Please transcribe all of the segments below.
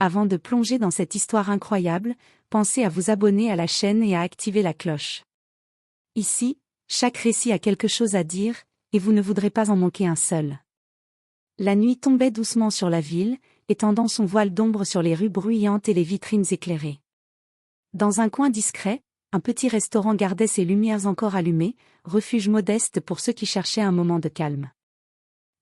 Avant de plonger dans cette histoire incroyable, pensez à vous abonner à la chaîne et à activer la cloche. Ici, chaque récit a quelque chose à dire, et vous ne voudrez pas en manquer un seul. La nuit tombait doucement sur la ville, étendant son voile d'ombre sur les rues bruyantes et les vitrines éclairées. Dans un coin discret, un petit restaurant gardait ses lumières encore allumées, refuge modeste pour ceux qui cherchaient un moment de calme.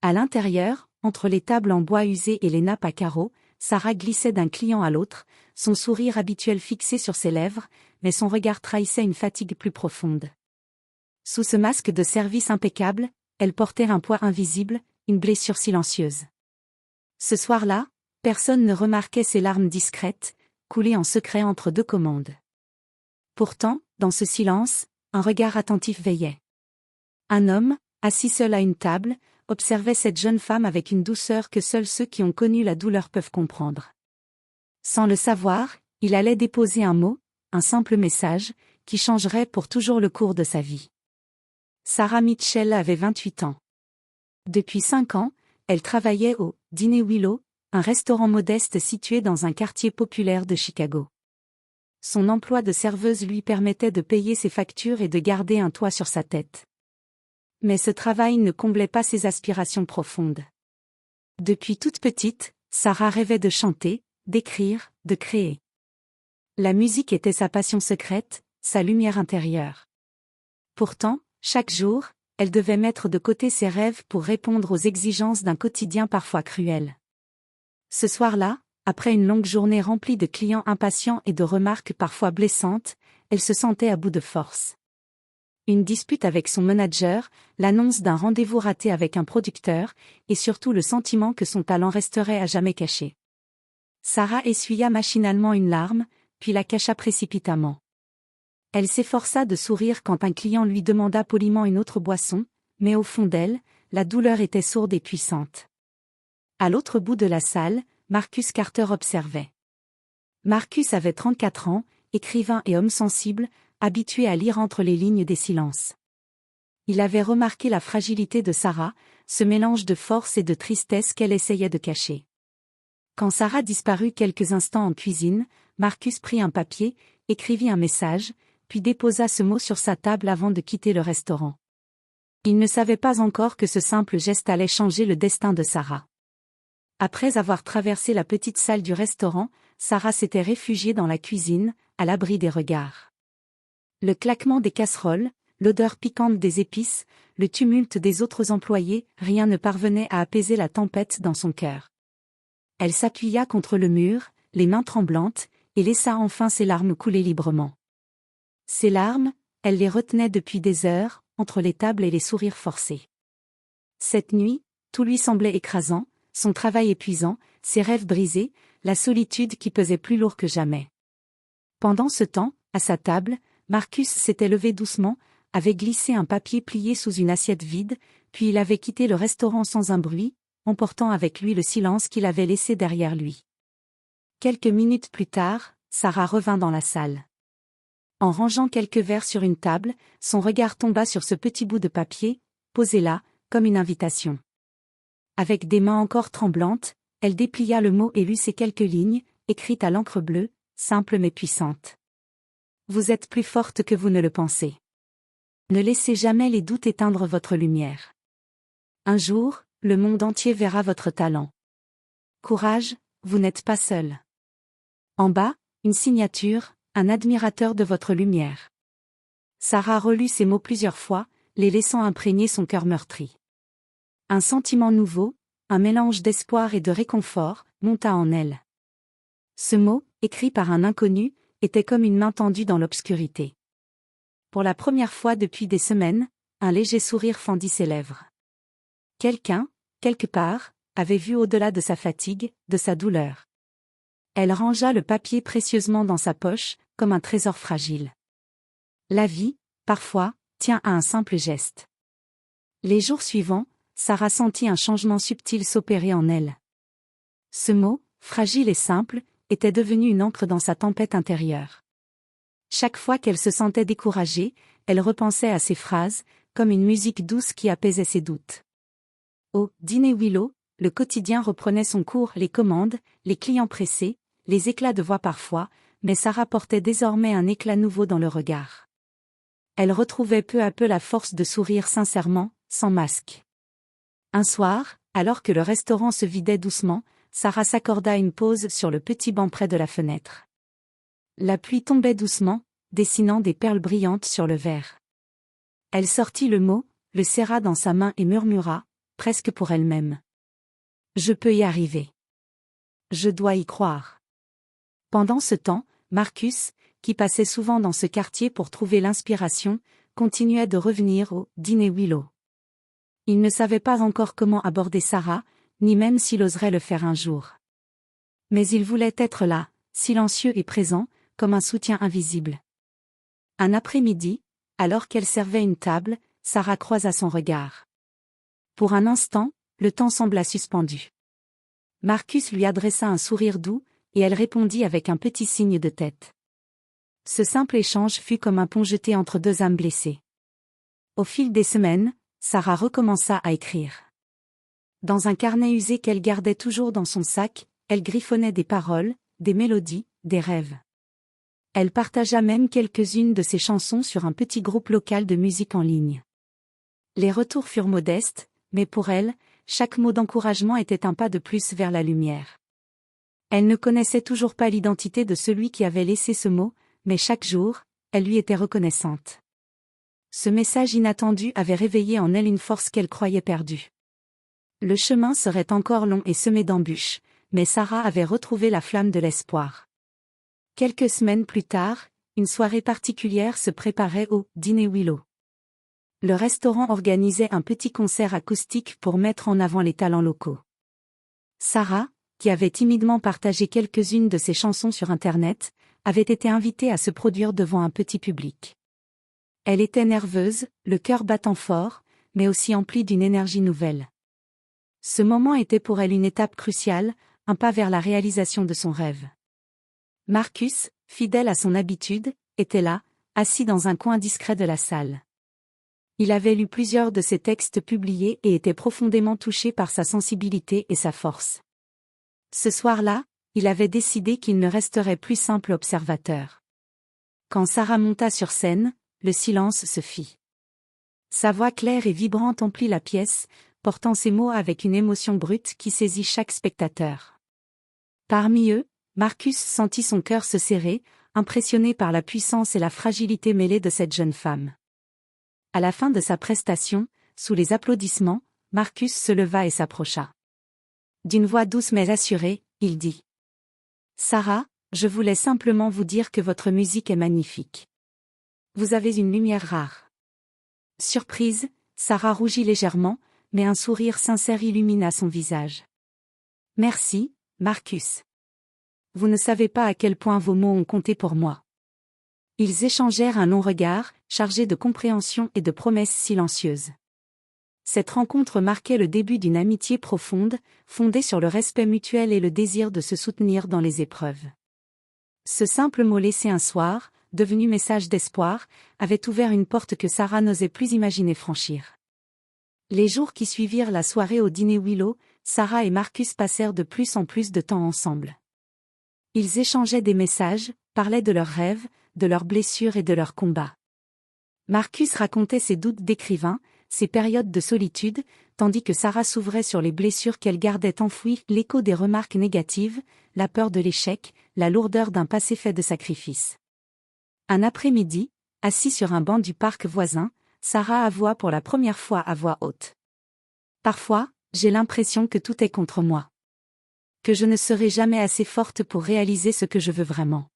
À l'intérieur, entre les tables en bois usé et les nappes à carreaux, Sarah glissait d'un client à l'autre, son sourire habituel fixé sur ses lèvres, mais son regard trahissait une fatigue plus profonde. Sous ce masque de service impeccable, elle portait un poids invisible, une blessure silencieuse. Ce soir-là, personne ne remarquait ses larmes discrètes, coulées en secret entre deux commandes. Pourtant, dans ce silence, un regard attentif veillait. Un homme, assis seul à une table, observait cette jeune femme avec une douceur que seuls ceux qui ont connu la douleur peuvent comprendre. Sans le savoir, il allait déposer un mot, un simple message, qui changerait pour toujours le cours de sa vie. Sarah Mitchell avait 28 ans. Depuis 5 ans, elle travaillait au Dîner Willow, un restaurant modeste situé dans un quartier populaire de Chicago. Son emploi de serveuse lui permettait de payer ses factures et de garder un toit sur sa tête. Mais ce travail ne comblait pas ses aspirations profondes. Depuis toute petite, Sarah rêvait de chanter, d'écrire, de créer. La musique était sa passion secrète, sa lumière intérieure. Pourtant, chaque jour, elle devait mettre de côté ses rêves pour répondre aux exigences d'un quotidien parfois cruel. Ce soir-là, après une longue journée remplie de clients impatients et de remarques parfois blessantes, elle se sentait à bout de force. Une dispute avec son manager, l'annonce d'un rendez-vous raté avec un producteur, et surtout le sentiment que son talent resterait à jamais caché. Sarah essuya machinalement une larme, puis la cacha précipitamment. Elle s'efforça de sourire quand un client lui demanda poliment une autre boisson, mais au fond d'elle, la douleur était sourde et puissante. À l'autre bout de la salle, Marcus Carter observait. Marcus avait 34 ans, écrivain et homme sensible, habitué à lire entre les lignes des silences. Il avait remarqué la fragilité de Sarah, ce mélange de force et de tristesse qu'elle essayait de cacher. Quand Sarah disparut quelques instants en cuisine, Marcus prit un papier, écrivit un message, puis déposa ce mot sur sa table avant de quitter le restaurant. Il ne savait pas encore que ce simple geste allait changer le destin de Sarah. Après avoir traversé la petite salle du restaurant, Sarah s'était réfugiée dans la cuisine, à l'abri des regards. Le claquement des casseroles, l'odeur piquante des épices, le tumulte des autres employés, rien ne parvenait à apaiser la tempête dans son cœur. Elle s'appuya contre le mur, les mains tremblantes, et laissa enfin ses larmes couler librement. Ces larmes, elle les retenait depuis des heures, entre les tables et les sourires forcés. Cette nuit, tout lui semblait écrasant, son travail épuisant, ses rêves brisés, la solitude qui pesait plus lourd que jamais. Pendant ce temps, à sa table, Marcus s'était levé doucement, avait glissé un papier plié sous une assiette vide, puis il avait quitté le restaurant sans un bruit, emportant avec lui le silence qu'il avait laissé derrière lui. Quelques minutes plus tard, Sarah revint dans la salle. En rangeant quelques verres sur une table, son regard tomba sur ce petit bout de papier, posé là, comme une invitation. Avec des mains encore tremblantes, elle déplia le mot et lut ces quelques lignes, écrites à l'encre bleue, simples mais puissantes. Vous êtes plus forte que vous ne le pensez. Ne laissez jamais les doutes éteindre votre lumière. Un jour, le monde entier verra votre talent. Courage, vous n'êtes pas seul. En bas, une signature, un admirateur de votre lumière. Sarah relut ces mots plusieurs fois, les laissant imprégner son cœur meurtri. Un sentiment nouveau, un mélange d'espoir et de réconfort, monta en elle. Ce mot, écrit par un inconnu, était comme une main tendue dans l'obscurité. Pour la première fois depuis des semaines, un léger sourire fendit ses lèvres. Quelqu'un, quelque part, avait vu au-delà de sa fatigue, de sa douleur. Elle rangea le papier précieusement dans sa poche, comme un trésor fragile. La vie, parfois, tient à un simple geste. Les jours suivants, Sarah sentit un changement subtil s'opérer en elle. Ce mot, fragile et simple, était devenu une encre dans sa tempête intérieure. Chaque fois qu'elle se sentait découragée, elle repensait à ces phrases, comme une musique douce qui apaisait ses doutes. Au Dîner Willow, le quotidien reprenait son cours, les commandes, les clients pressés, les éclats de voix parfois, mais Sarah portait désormais un éclat nouveau dans le regard. Elle retrouvait peu à peu la force de sourire sincèrement, sans masque. Un soir, alors que le restaurant se vidait doucement, Sarah s'accorda une pause sur le petit banc près de la fenêtre. La pluie tombait doucement, dessinant des perles brillantes sur le verre. Elle sortit le mot, le serra dans sa main et murmura, presque pour elle-même. « Je peux y arriver. Je dois y croire. » Pendant ce temps, Marcus, qui passait souvent dans ce quartier pour trouver l'inspiration, continuait de revenir au « dîner Willow ». Il ne savait pas encore comment aborder Sarah, ni même s'il oserait le faire un jour. Mais il voulait être là, silencieux et présent, comme un soutien invisible. Un après-midi, alors qu'elle servait une table, Sarah croisa son regard. Pour un instant, le temps sembla suspendu. Marcus lui adressa un sourire doux, et elle répondit avec un petit signe de tête. Ce simple échange fut comme un pont jeté entre deux âmes blessées. Au fil des semaines, Sarah recommença à écrire. Dans un carnet usé qu'elle gardait toujours dans son sac, elle griffonnait des paroles, des mélodies, des rêves. Elle partagea même quelques-unes de ses chansons sur un petit groupe local de musique en ligne. Les retours furent modestes, mais pour elle, chaque mot d'encouragement était un pas de plus vers la lumière. Elle ne connaissait toujours pas l'identité de celui qui avait laissé ce mot, mais chaque jour, elle lui était reconnaissante. Ce message inattendu avait réveillé en elle une force qu'elle croyait perdue. Le chemin serait encore long et semé d'embûches, mais Sarah avait retrouvé la flamme de l'espoir. Quelques semaines plus tard, une soirée particulière se préparait au « Dîner Willow ». Le restaurant organisait un petit concert acoustique pour mettre en avant les talents locaux. Sarah, qui avait timidement partagé quelques-unes de ses chansons sur Internet, avait été invitée à se produire devant un petit public. Elle était nerveuse, le cœur battant fort, mais aussi emplie d'une énergie nouvelle. Ce moment était pour elle une étape cruciale, un pas vers la réalisation de son rêve. Marcus, fidèle à son habitude, était là, assis dans un coin discret de la salle. Il avait lu plusieurs de ses textes publiés et était profondément touché par sa sensibilité et sa force. Ce soir-là, il avait décidé qu'il ne resterait plus simple observateur. Quand Sarah monta sur scène, le silence se fit. Sa voix claire et vibrante emplit la pièce, portant ses mots avec une émotion brute qui saisit chaque spectateur. Parmi eux, Marcus sentit son cœur se serrer, impressionné par la puissance et la fragilité mêlées de cette jeune femme. À la fin de sa prestation, sous les applaudissements, Marcus se leva et s'approcha. D'une voix douce mais assurée, il dit : « Sarah, je voulais simplement vous dire que votre musique est magnifique. Vous avez une lumière rare. » Surprise, Sarah rougit légèrement, mais un sourire sincère illumina son visage. « Merci, Marcus. Vous ne savez pas à quel point vos mots ont compté pour moi. » Ils échangèrent un long regard, chargé de compréhension et de promesses silencieuses. Cette rencontre marquait le début d'une amitié profonde, fondée sur le respect mutuel et le désir de se soutenir dans les épreuves. Ce simple mot laissé un soir, devenu message d'espoir, avait ouvert une porte que Sarah n'osait plus imaginer franchir. Les jours qui suivirent la soirée au dîner Willow, Sarah et Marcus passèrent de plus en plus de temps ensemble. Ils échangeaient des messages, parlaient de leurs rêves, de leurs blessures et de leurs combats. Marcus racontait ses doutes d'écrivain, ses périodes de solitude, tandis que Sarah s'ouvrait sur les blessures qu'elle gardait enfouies, l'écho des remarques négatives, la peur de l'échec, la lourdeur d'un passé fait de sacrifices. Un après-midi, assis sur un banc du parc voisin, Sarah avoua pour la première fois à voix haute. « Parfois, j'ai l'impression que tout est contre moi. Que je ne serai jamais assez forte pour réaliser ce que je veux vraiment. »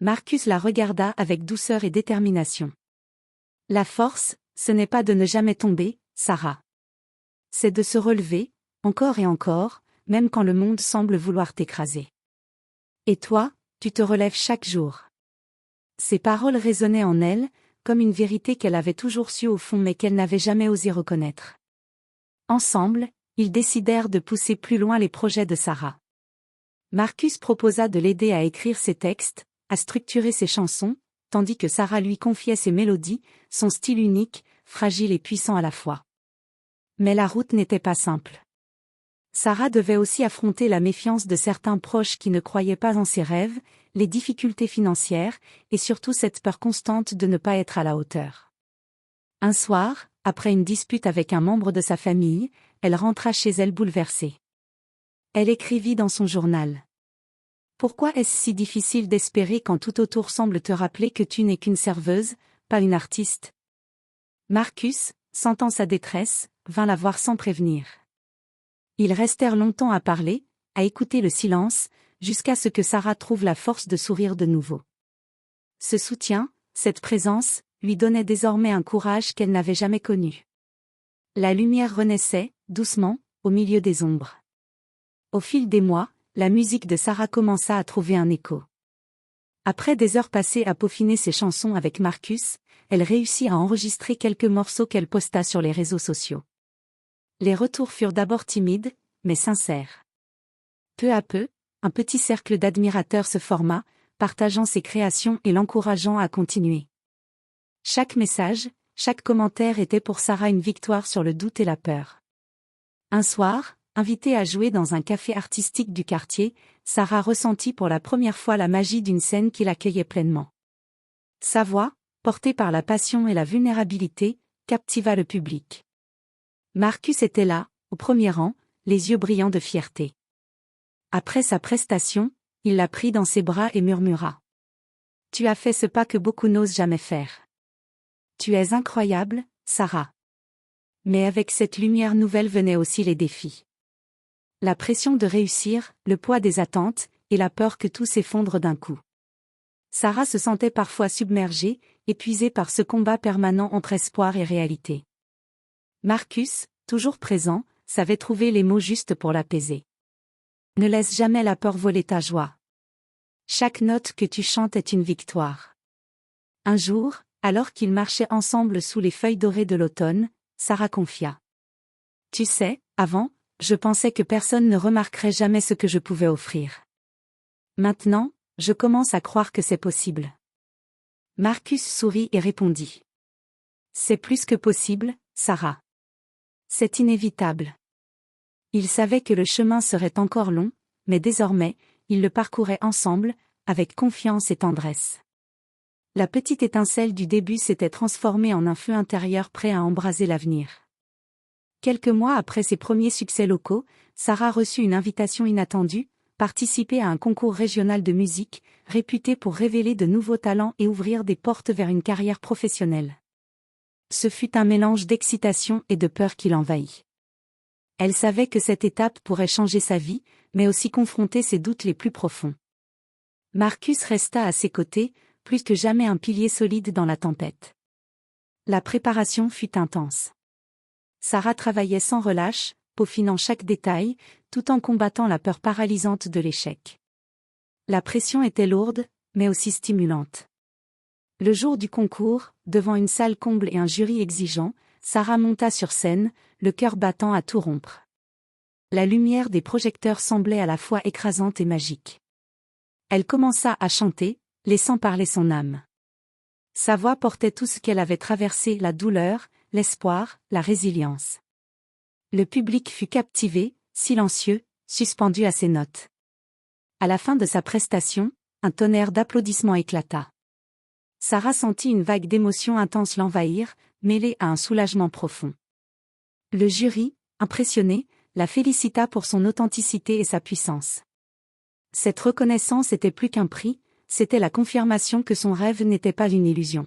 Marcus la regarda avec douceur et détermination. « La force, ce n'est pas de ne jamais tomber, Sarah. C'est de se relever, encore et encore, même quand le monde semble vouloir t'écraser. Et toi, tu te relèves chaque jour. » Ces paroles résonnaient en elle, comme une vérité qu'elle avait toujours su au fond mais qu'elle n'avait jamais osé reconnaître. Ensemble, ils décidèrent de pousser plus loin les projets de Sarah. Marcus proposa de l'aider à écrire ses textes, à structurer ses chansons, tandis que Sarah lui confiait ses mélodies, son style unique, fragile et puissant à la fois. Mais la route n'était pas simple. Sarah devait aussi affronter la méfiance de certains proches qui ne croyaient pas en ses rêves, les difficultés financières, et surtout cette peur constante de ne pas être à la hauteur. Un soir, après une dispute avec un membre de sa famille, elle rentra chez elle bouleversée. Elle écrivit dans son journal. Pourquoi est-ce si difficile d'espérer quand tout autour semble te rappeler que tu n'es qu'une serveuse, pas une artiste? Marcus, sentant sa détresse, vint la voir sans prévenir. Ils restèrent longtemps à parler, à écouter le silence, jusqu'à ce que Sarah trouve la force de sourire de nouveau. Ce soutien, cette présence, lui donnait désormais un courage qu'elle n'avait jamais connu. La lumière renaissait, doucement, au milieu des ombres. Au fil des mois, la musique de Sarah commença à trouver un écho. Après des heures passées à peaufiner ses chansons avec Marcus, elle réussit à enregistrer quelques morceaux qu'elle posta sur les réseaux sociaux. Les retours furent d'abord timides, mais sincères. Peu à peu, un petit cercle d'admirateurs se forma, partageant ses créations et l'encourageant à continuer. Chaque message, chaque commentaire était pour Sarah une victoire sur le doute et la peur. Un soir, invitée à jouer dans un café artistique du quartier, Sarah ressentit pour la première fois la magie d'une scène qui l'accueillait pleinement. Sa voix, portée par la passion et la vulnérabilité, captiva le public. Marcus était là, au premier rang, les yeux brillants de fierté. Après sa prestation, il la prit dans ses bras et murmura. « Tu as fait ce pas que beaucoup n'osent jamais faire. Tu es incroyable, Sarah. » Mais avec cette lumière nouvelle venaient aussi les défis. La pression de réussir, le poids des attentes, et la peur que tout s'effondre d'un coup. Sarah se sentait parfois submergée, épuisée par ce combat permanent entre espoir et réalité. Marcus, toujours présent, savait trouver les mots justes pour l'apaiser. « Ne laisse jamais la peur voler ta joie. Chaque note que tu chantes est une victoire. » Un jour, alors qu'ils marchaient ensemble sous les feuilles dorées de l'automne, Sarah confia. « Tu sais, avant, je pensais que personne ne remarquerait jamais ce que je pouvais offrir. Maintenant, je commence à croire que c'est possible. » Marcus sourit et répondit. « C'est plus que possible, Sarah. C'est inévitable. » Il savait que le chemin serait encore long, mais désormais, ils le parcouraient ensemble, avec confiance et tendresse. La petite étincelle du début s'était transformée en un feu intérieur prêt à embraser l'avenir. Quelques mois après ses premiers succès locaux, Sarah reçut une invitation inattendue, participer à un concours régional de musique, réputé pour révéler de nouveaux talents et ouvrir des portes vers une carrière professionnelle. Ce fut un mélange d'excitation et de peur qui l'envahit. Elle savait que cette étape pourrait changer sa vie, mais aussi confronter ses doutes les plus profonds. Marcus resta à ses côtés, plus que jamais un pilier solide dans la tempête. La préparation fut intense. Sarah travaillait sans relâche, peaufinant chaque détail, tout en combattant la peur paralysante de l'échec. La pression était lourde, mais aussi stimulante. Le jour du concours, devant une salle comble et un jury exigeant, Sarah monta sur scène, le cœur battant à tout rompre. La lumière des projecteurs semblait à la fois écrasante et magique. Elle commença à chanter, laissant parler son âme. Sa voix portait tout ce qu'elle avait traversé, la douleur, l'espoir, la résilience. Le public fut captivé, silencieux, suspendu à ses notes. À la fin de sa prestation, un tonnerre d'applaudissements éclata. Sarah sentit une vague d'émotions intenses l'envahir, mêlée à un soulagement profond. Le jury, impressionné, la félicita pour son authenticité et sa puissance. Cette reconnaissance était plus qu'un prix, c'était la confirmation que son rêve n'était pas une illusion.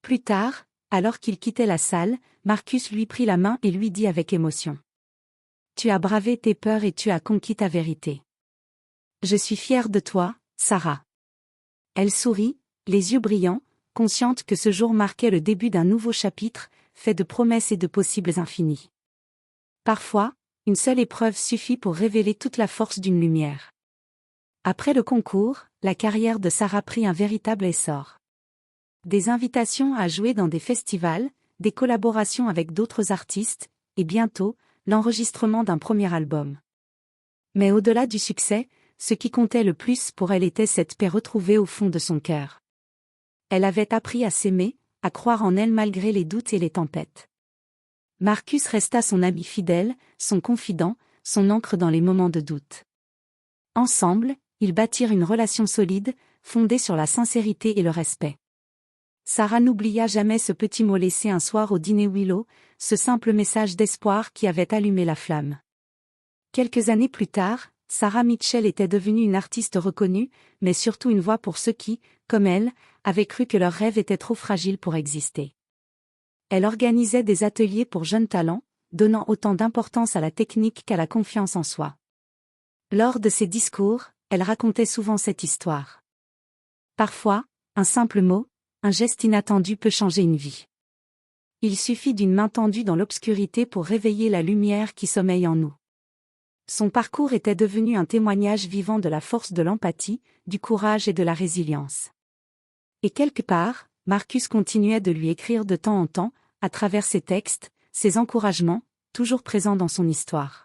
Plus tard, alors qu'il quittait la salle, Marcus lui prit la main et lui dit avec émotion. « Tu as bravé tes peurs et tu as conquis ta vérité. Je suis fière de toi, Sarah. » Elle sourit, les yeux brillants, consciente que ce jour marquait le début d'un nouveau chapitre, fait de promesses et de possibles infinis. Parfois, une seule épreuve suffit pour révéler toute la force d'une lumière. Après le concours, la carrière de Sarah prit un véritable essor. Des invitations à jouer dans des festivals, des collaborations avec d'autres artistes, et bientôt, l'enregistrement d'un premier album. Mais au-delà du succès, ce qui comptait le plus pour elle était cette paix retrouvée au fond de son cœur. Elle avait appris à s'aimer, à croire en elle malgré les doutes et les tempêtes. Marcus resta son ami fidèle, son confident, son ancre dans les moments de doute. Ensemble, ils bâtirent une relation solide, fondée sur la sincérité et le respect. Sarah n'oublia jamais ce petit mot laissé un soir au dîner Willow, ce simple message d'espoir qui avait allumé la flamme. Quelques années plus tard, Sarah Mitchell était devenue une artiste reconnue, mais surtout une voix pour ceux qui, comme elle, avaient cru que leur rêve était trop fragile pour exister. Elle organisait des ateliers pour jeunes talents, donnant autant d'importance à la technique qu'à la confiance en soi. Lors de ses discours, elle racontait souvent cette histoire. Parfois, un simple mot, un geste inattendu peut changer une vie. Il suffit d'une main tendue dans l'obscurité pour réveiller la lumière qui sommeille en nous. Son parcours était devenu un témoignage vivant de la force de l'empathie, du courage et de la résilience. Et quelque part, Marcus continuait de lui écrire de temps en temps, à travers ses textes, ses encouragements, toujours présents dans son histoire.